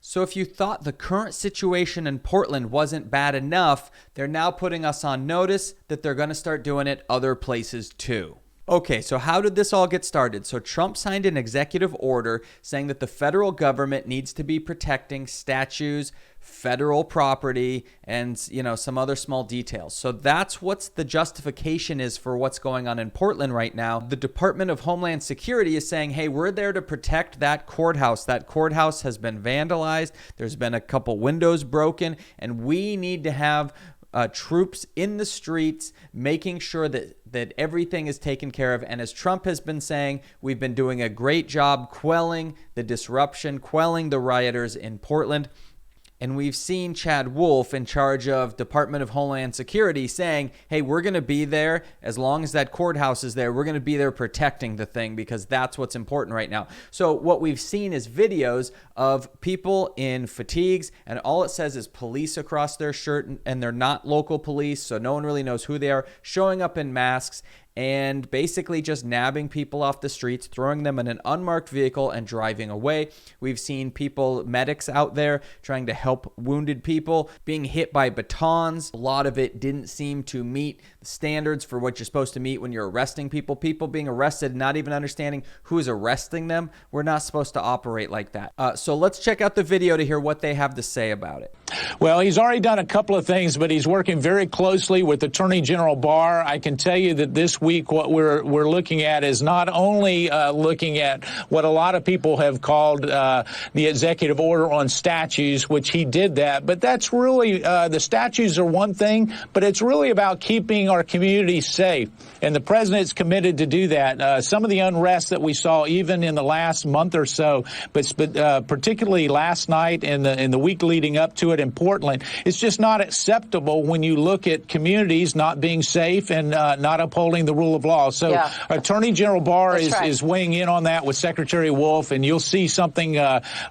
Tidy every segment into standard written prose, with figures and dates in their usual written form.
So if you thought the current situation in Portland wasn't bad enough, they're now putting us on notice that they're going to start doing it other places too. Okay, so how did this all get started? So Trump signed an executive order saying that the federal government needs to be protecting statues, federal property, and some other small details. So that's what's the justification is for what's going on in Portland right now. The Department of Homeland Security is saying, hey, we're there to protect that courthouse. That courthouse has been vandalized. There's been a couple windows broken, and we need to have troops in the streets making sure that everything is taken care of. And as Trump has been saying, we've been doing a great job quelling the disruption, quelling the rioters in Portland. And we've seen Chad Wolf, in charge of Department of Homeland Security, saying, hey, we're going to be there as long as that courthouse is there. We're going to be there protecting the thing because that's what's important right now. So what we've seen is videos of people in fatigues, and all it says is police across their shirt, and they're not local police, so no one really knows who they are, showing up in masks and basically just nabbing people off the streets, throwing them in an unmarked vehicle and driving away. We've seen medics out there trying to help wounded people, being hit by batons. A lot of it didn't seem to meet the standards for what you're supposed to meet when you're arresting people. People being arrested, not even understanding who's arresting them. We're not supposed to operate like that. So let's check out the video to hear what they have to say about it. Well, he's already done a couple of things, but he's working very closely with Attorney General Barr. I can tell you that this week what we're looking at is not only looking at what a lot of people have called the executive order on statues, which he did that, but that's really the statues are one thing, but it's really about keeping our communities safe. And the president's committed to do that. Some of the unrest that we saw even in the last month or so, but particularly last night and the week leading up to it in Portland, it's just not acceptable when you look at communities not being safe and not upholding the rule of law. So Attorney General Barr is weighing in on that with Secretary Wolf, and you'll see something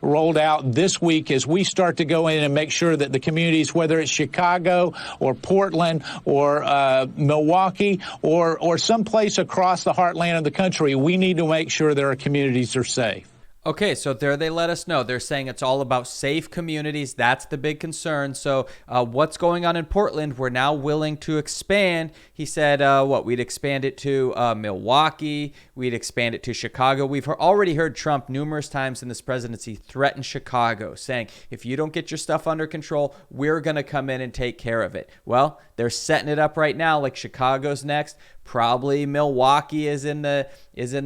rolled out this week as we start to go in and make sure that the communities, whether it's Chicago or Portland or Milwaukee or someplace across the heartland of the country, we need to make sure that our communities are safe. Okay, so there they let us know. They're saying it's all about safe communities. That's the big concern. So what's going on in Portland? We're now willing to expand. He said, we'd expand it to Milwaukee. We'd expand it to Chicago. We've already heard Trump numerous times in this presidency threaten Chicago, saying, if you don't get your stuff under control, we're going to come in and take care of it. Well, they're setting it up right now, like Chicago's next. Probably Milwaukee is in the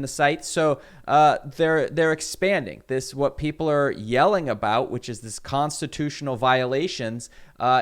sight. So they're expanding this. What people are yelling about, which is this constitutional violations,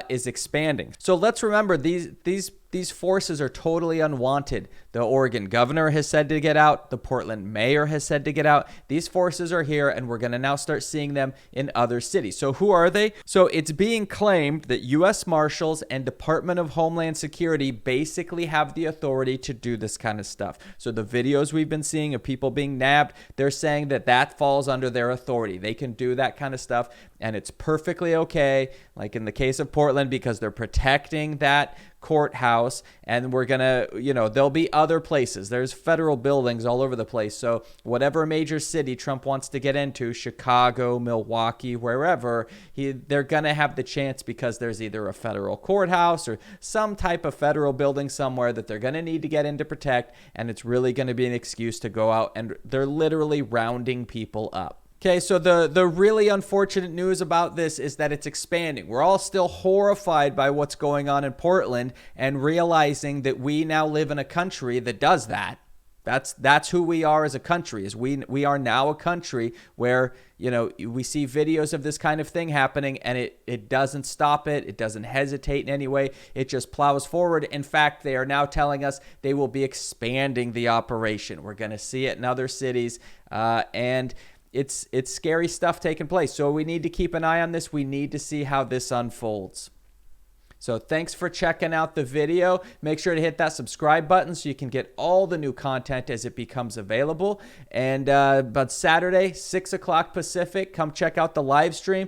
is expanding. So let's remember these forces are totally unwanted. The Oregon governor has said to get out. The Portland mayor has said to get out. These forces are here, and we're going to now start seeing them in other cities. So who are they? So it's being claimed that U.S. Marshals and Department of Homeland Security basically have the authority to do this kind of stuff. So the videos we've been seeing of people being nabbed, they're saying that falls under their authority. They can do that kind of stuff, and it's perfectly okay, like in the case of Portland, because they're protecting that courthouse, and we're gonna, there'll be other places. There's federal buildings all over the place. So whatever major city Trump wants to get into, Chicago, Milwaukee, wherever, they're gonna have the chance because there's either a federal courthouse or some type of federal building somewhere that they're gonna need to get in to protect, and it's really gonna be an excuse to go out, and they're literally rounding people up. Okay, so the really unfortunate news about this is that it's expanding. We're all still horrified by what's going on in Portland and realizing that we now live in a country that does that. That's who we are as a country. Is we are now a country where, we see videos of this kind of thing happening, and it doesn't stop it. It doesn't hesitate in any way. It just plows forward. In fact, they are now telling us they will be expanding the operation. We're going to see it in other cities, and it's scary stuff taking place. So we need to keep an eye on this. We need to see how this unfolds. So thanks for checking out the video. Make sure to hit that subscribe button so you can get all the new content as it becomes available. And but Saturday, 6 o'clock Pacific, come check out the live stream.